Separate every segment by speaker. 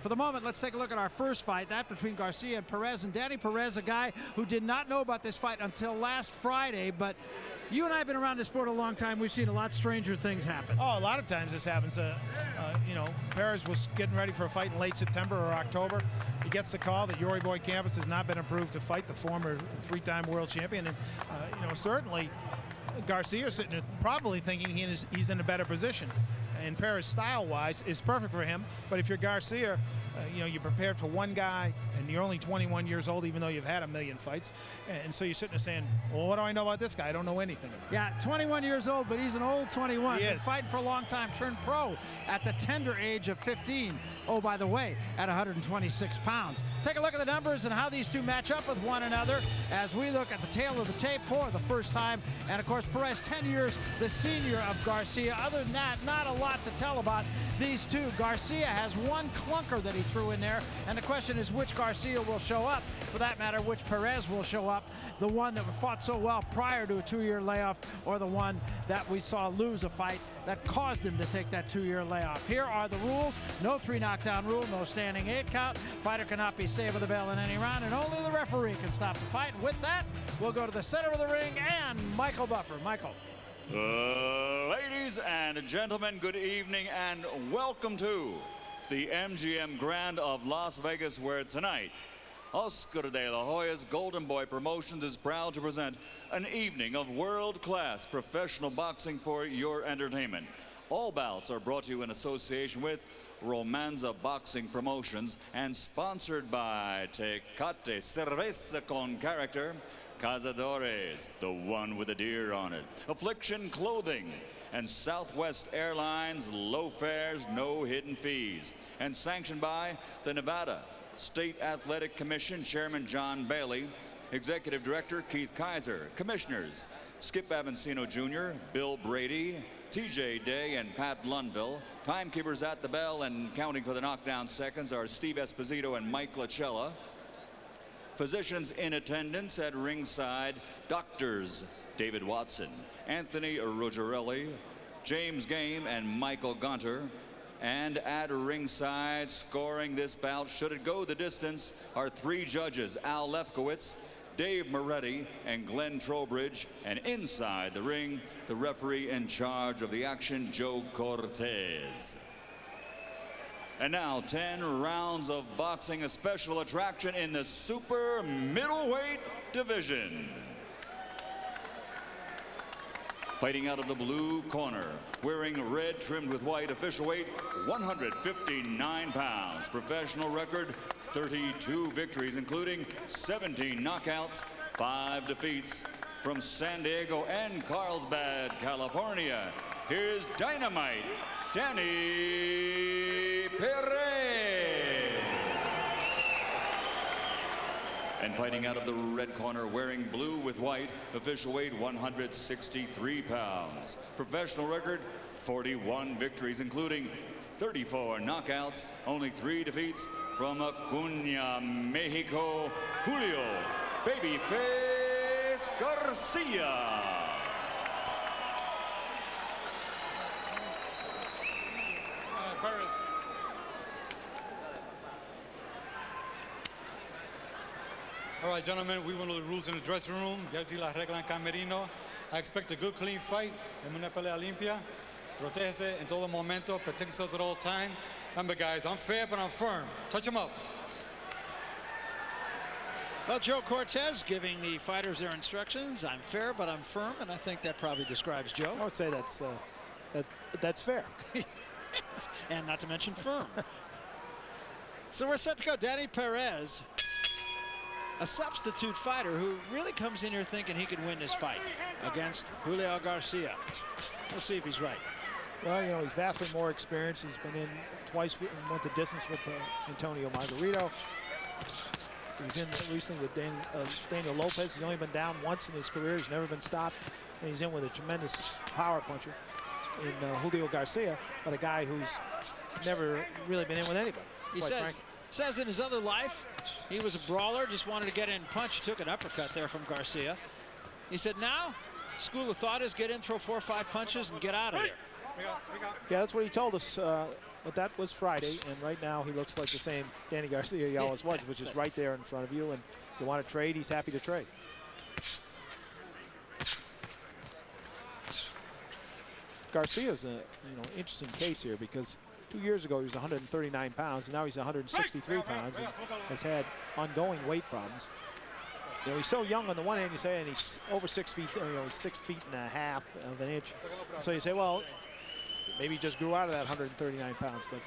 Speaker 1: For the moment, let's take a look at our first fight, that between Garcia and Perez. And Danny Perez, a guy who did not know about this fight until last Friday, but you and I have been around this sport a long time. We've seen a lot stranger things happen.
Speaker 2: Oh, a lot of times this happens. You know, Perez was getting ready for a fight in late September or October. He gets the call that Yuri Boy Campos has not been approved to fight the former three-time world champion. And, you know, certainly Garcia is sitting there probably thinking he's in a better position. And Perez, style-wise, is perfect for him. But if you're Garcia, you know, you're prepared for one guy, and you're only 21 years old, even though you've had a million fights. And so you're sitting there saying, well, what do I know about this guy? I don't know anything about him.
Speaker 1: Yeah, 21 years old, but he's an old 21.
Speaker 2: He
Speaker 1: Been
Speaker 2: is.
Speaker 1: fighting for a long time, turned pro at the tender age of 15. Oh, by the way, at 126 pounds. Take a look at the numbers and how these two match up with one another as we look at the tail of the tape for the first time. And, of course, Perez, 10 years the senior of Garcia. Other than that, not a lot to tell about these two. Garcia has one clunker that he threw in there, and the question is which Garcia will show up. For that matter, which Perez will show up, the one that fought so well prior to a 2-year layoff, or the one that we saw lose a fight that caused him to take that 2-year layoff. Here are the rules. No 3-knockdown rule, no standing 8 count. Fighter cannot be saved with a bell in any round, and only the referee can stop the fight. And with that, we'll go to the center of the ring and Michael Buffer. Michael.
Speaker 3: Ladies and gentlemen, good evening and welcome to the MGM Grand of Las Vegas, where tonight Oscar de la Hoya's Golden Boy Promotions is proud to present an evening of world-class professional boxing for your entertainment. All bouts are brought to you in association with Romanza Boxing Promotions and sponsored by Tecate Cerveza con Character, Cazadores, the one with a deer on it, Affliction Clothing, and Southwest Airlines, low fares, no hidden fees. And sanctioned by the Nevada State Athletic Commission Chairman John Bailey, Executive Director Keith Kaiser, Commissioners Skip Avancino Jr., Bill Brady, TJ Day, and Pat Lundville. Timekeepers at the bell and counting for the knockdown seconds are Steve Esposito and Mike Lachella. Physicians in attendance at ringside, doctors David Watson, Anthony Roggerelli, James Game, and Michael Gunter. And at ringside, scoring this bout, should it go the distance, are 3 judges, Al Lefkowitz, Dave Moretti, and Glenn Trowbridge. And inside the ring, the referee in charge of the action, Joe Cortez. And now 10 rounds of boxing, a special attraction in the super middleweight division. Fighting out of the blue corner, wearing red trimmed with white, official weight 159 pounds. Professional record 32 victories, including 17 knockouts, 5 defeats. From San Diego and Carlsbad, California, here's Dynamite, Danny Perez. And fighting out of the red corner, wearing blue with white, official weight 163 pounds. Professional record 41 victories, including 34 knockouts, only 3 defeats. From Acuña, Mexico, Julio Babyface Garcia.
Speaker 4: Perez. All right, gentlemen, we went over the rules in the dressing room. Ya di la regla en camerino. I expect a good, clean fight. En una pelea limpia. Protégese en todo momento. Protect yourself at all time. Remember, guys, I'm fair, but I'm firm. Touch them up.
Speaker 1: Well, Joe Cortez giving the fighters their instructions. I'm fair, but I'm firm, and I think that probably describes Joe.
Speaker 2: I would say that's fair.
Speaker 1: And not to mention firm. So we're set to go. Danny Perez, a substitute fighter who really comes in here thinking he can win this fight against Julio Garcia. We'll see if he's right.
Speaker 2: Well, you know, he's vastly more experienced. He's been in twice and went the distance with Antonio Margarito. He was in recently with Daniel Lopez. He's only been down once in his career. He's never been stopped. And he's in with a tremendous power puncher in Julio Garcia, but a guy who's never really been in with anybody.
Speaker 1: He says in his other life, he was a brawler, just wanted to get in and punch. He took an uppercut there from Garcia. He said, now, school of thought is get in, throw 4 or 5 punches, and get out of here.
Speaker 2: Yeah, that's what he told us But that was Friday, and right now he looks like the same Danny Garcia he always was, which is right there in front of you. And you want to trade, he's happy to trade. Garcia's a interesting case here because 2 years ago he was 139 pounds, and now he's 163 pounds and has had ongoing weight problems. He's so young on the one hand, you say, and he's over 6 feet, 6 feet and a half of an inch. So you say, well, maybe he just grew out of that 139 pounds, but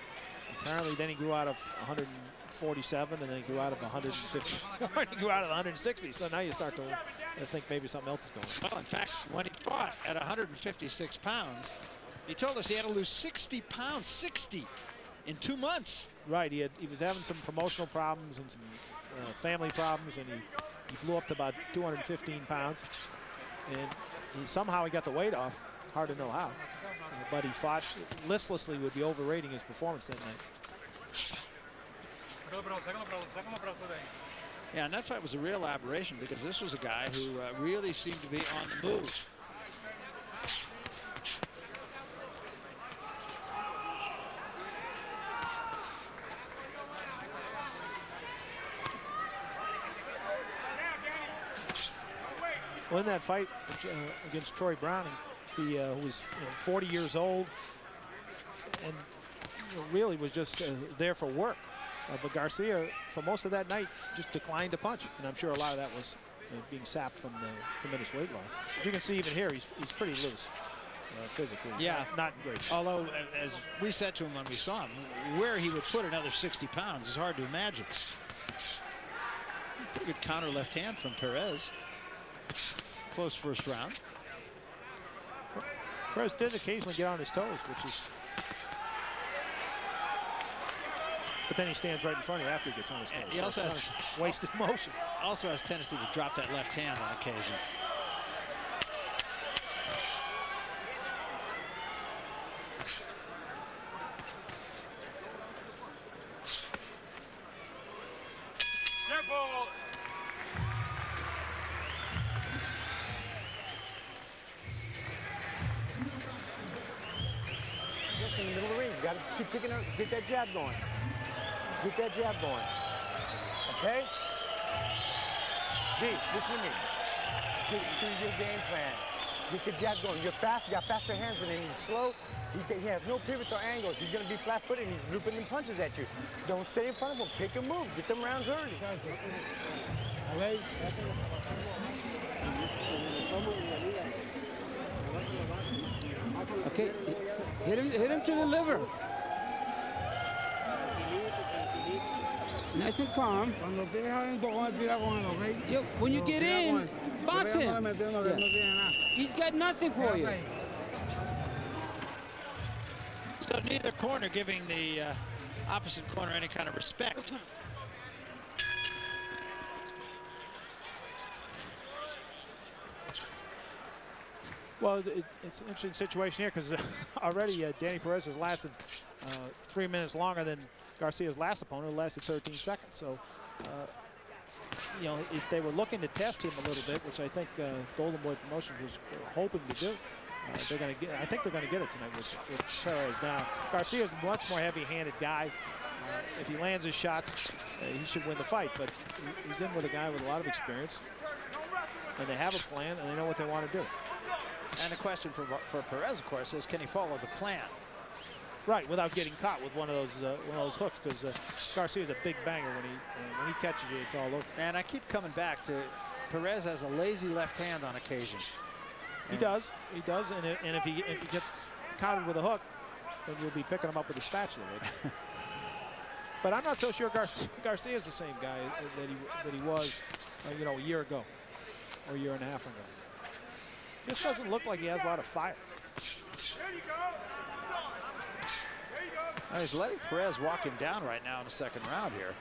Speaker 2: apparently then he grew out of 147, and then he grew out of 150, he grew out of 160. So now you start to think maybe something else is going on.
Speaker 1: Well, in fact, when he fought at 156 pounds, he told us he had to lose 60 pounds, 60, in 2 months.
Speaker 2: Right, he was having some promotional problems and some family problems, and he blew up to about 215 pounds. And somehow he got the weight off. Hard to know how. But he fought listlessly, would be overrating his performance that night.
Speaker 1: Yeah, and that fight was a real aberration because this was a guy who really seemed to be on the move.
Speaker 2: Well, in that fight against Troy Browning, he was 40 years old and really was just there for work. But Garcia, for most of that night, just declined to punch. And I'm sure a lot of that was being sapped from the tremendous weight loss. As you can see even here, he's pretty loose physically.
Speaker 1: Yeah.
Speaker 2: Not in great shape.
Speaker 1: Although, as we said to him when we saw him, where he would put another 60 pounds is hard to imagine. Pretty good counter left hand from Perez. Close first round.
Speaker 2: Perez did occasionally get on his toes, which is... But then he stands right in front of you after he gets on his toes.
Speaker 1: He also has
Speaker 2: wasted motion.
Speaker 1: Also has tendency to drop that left hand on occasion.
Speaker 5: In the middle of the ring, you got to just keep picking up, get that jab going. Get that jab going. Okay? B, listen to me. Stick to your game plan. Get the jab going. You're fast, you got faster hands than him. He's slow. He has no pivots or angles. He's going to be flat-footed and he's looping them punches at you. Don't stay in front of him. Pick a move. Get them rounds early. Okay?
Speaker 6: Okay, hit him to the liver. Nice and calm. Yo, when you get in, box him. Yeah. He's got nothing for you.
Speaker 1: So neither corner giving the opposite corner any kind of respect.
Speaker 2: Well, it's an interesting situation here because already Danny Perez has lasted 3 minutes longer than Garcia's last opponent, who lasted 13 seconds. So, if they were looking to test him a little bit, which I think Golden Boy Promotions was hoping to do, they're going to get. I think they're going to get it tonight with Perez. Now, Garcia's a much more heavy-handed guy. If he lands his shots, he should win the fight. But he's in with a guy with a lot of experience, and they have a plan, and they know what they want to do.
Speaker 1: And the question for Perez, of course, is can he follow the plan?
Speaker 2: Right, without getting caught with one of those hooks, because Garcia's a big banger when he catches you, it's all over.
Speaker 1: And I keep coming back to Perez has a lazy left hand on occasion.
Speaker 2: He does, and if he gets countered with a hook, then you'll be picking him up with a spatula. But I'm not so sure Garcia's the same guy that he was, a year ago or a year and a half ago. Just doesn't look like he has a lot of fire.
Speaker 1: He's letting Perez walk him down right now in the second round here.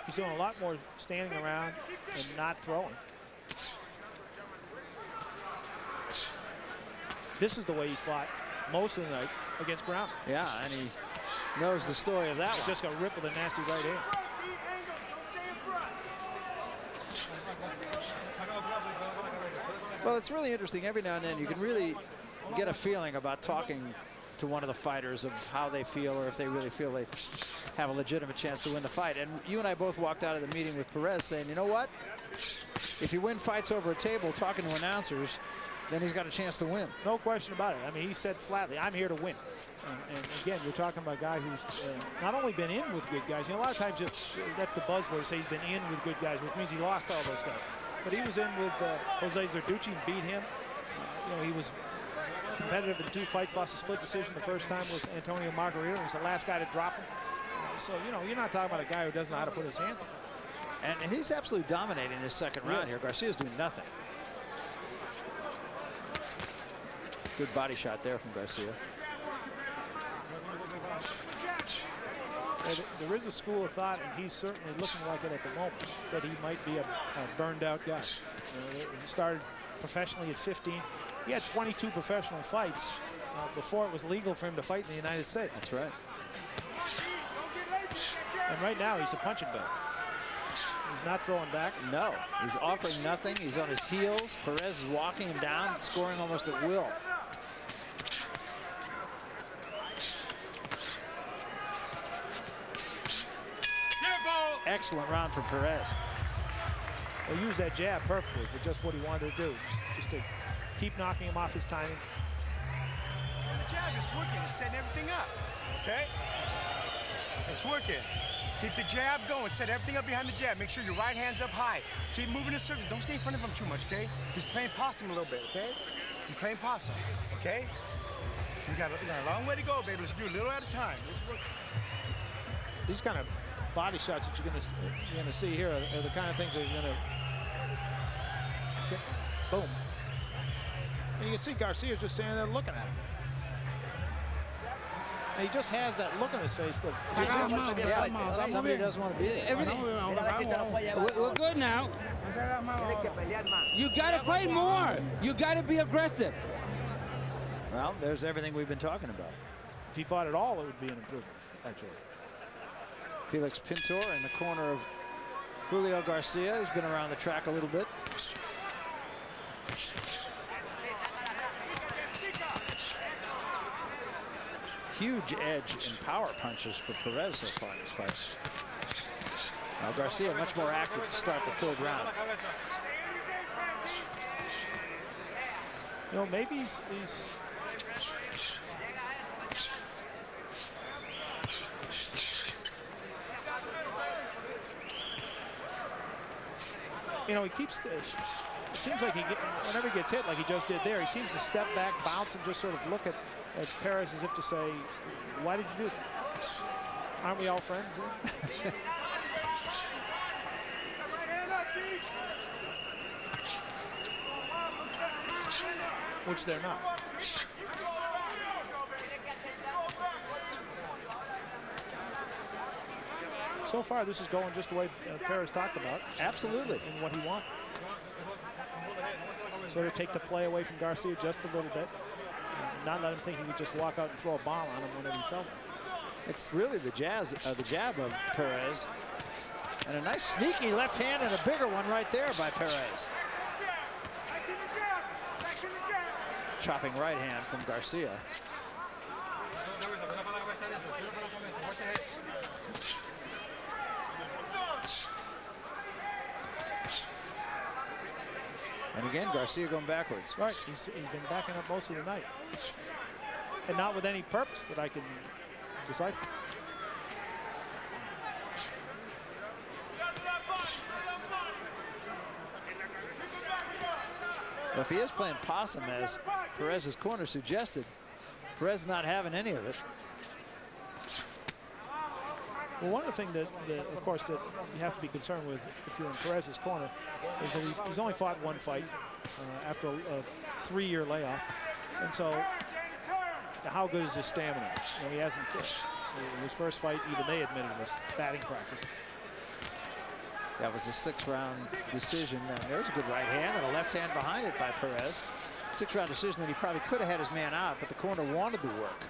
Speaker 2: He's doing a lot more standing around and not throwing. This is the way he fought most of the night against Brown.
Speaker 1: Yeah, and he knows the story of that one.
Speaker 2: Just got ripped with a nasty right hand.
Speaker 1: Well, it's really interesting. Every now and then you can really get a feeling about talking to one of the fighters of how they feel, or if they really feel they have a legitimate chance to win the fight. And you and I both walked out of the meeting with Perez saying, you know what? If you win fights over a table talking to announcers, then he's got a chance to win.
Speaker 2: No question about it. I mean, he said flatly, I'm here to win. And again, you're talking about a guy who's not only been in with good guys. You know, a lot of times that's the buzzword, say he's been in with good guys, which means he lost all those guys. But he was in with Jose Zarducci and beat him. You know, he was competitive in 2 fights, lost a split decision the first time with Antonio Margarito. He's the last guy to drop him. So, you know, you're not talking about a guy who doesn't know how to put his hands on.
Speaker 1: And he's absolutely dominating this second round here. Garcia's doing nothing. Good body shot there from Garcia.
Speaker 2: There is a school of thought, and he's certainly looking like it at the moment, that he might be a burned-out guy. He started professionally at 15. He had 22 professional fights before it was legal for him to fight in the United States.
Speaker 1: That's right.
Speaker 2: And right now, he's a punching bag. He's not throwing back.
Speaker 1: No, he's offering nothing. He's on his heels. Perez is walking him down, scoring almost at will. Excellent round for Perez.
Speaker 2: He used that jab perfectly for just what he wanted to do, just to keep knocking him off his timing.
Speaker 5: And the jab is working. It's setting everything up. Okay? It's working. Keep the jab going. Set everything up behind the jab. Make sure your right hand's up high. Keep moving the circle. Don't stay in front of him too much, okay? He's playing possum a little bit, okay? He's playing possum, okay? You got a long way to go, baby. Let's do a little at a time.
Speaker 2: These kind of body shots that you're going to see here are the kind of things that are going to boom. And you can see Garcia's just standing there looking at him. And he just has that look on his face that
Speaker 1: somebody doesn't want to be there.
Speaker 6: We're good now. You got to fight more. You got to be aggressive.
Speaker 1: Well, there's everything we've been talking about.
Speaker 2: If he fought at all, it would be an improvement, actually.
Speaker 1: Felix Pintor in the corner of Julio Garcia, who's been around the track a little bit. Huge edge in power punches for Perez so far in this fight. Now Garcia much more active to start the 3rd round.
Speaker 2: You know, maybe he's you know, he keeps it seems like whenever he gets hit like he just did there, he seems to step back, bounce, and just sort of look at Perez as if to say, why did you do that? Aren't we all friends? Which they're not. So far, this is going just the way Perez talked about.
Speaker 1: Absolutely.
Speaker 2: And what he wanted. Sort of take the play away from Garcia just a little bit. Not let him think he could just walk out and throw a bomb on him whenever he felt it.
Speaker 1: It's really the jab of Perez. And a nice sneaky left hand and a bigger one right there by Perez. Chopping right hand from Garcia. And again, Garcia going backwards.
Speaker 2: Right, he's been backing up most of the night. And not with any purpose that I can decipher.
Speaker 1: Well, if he is playing possum, as Perez's corner suggested, Perez not having any of it.
Speaker 2: Well, one of the things that of course, that you have to be concerned with if you're in Perez's corner is that he's only fought 1 fight after a 3-year layoff. And so, how good is his stamina? You know, he hasn't, his first fight, even they admitted, was batting practice.
Speaker 1: That was a 6-round decision. And there's a good right hand and a left hand behind it by Perez. 6-round decision that he probably could have had his man out, but the corner wanted the work.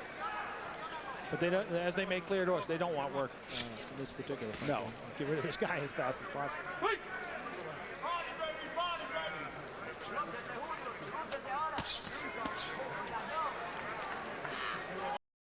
Speaker 2: But they don't, as they make clear to us, they don't want work in this particular fight.
Speaker 1: No.
Speaker 2: Get rid of this guy as fast as possible.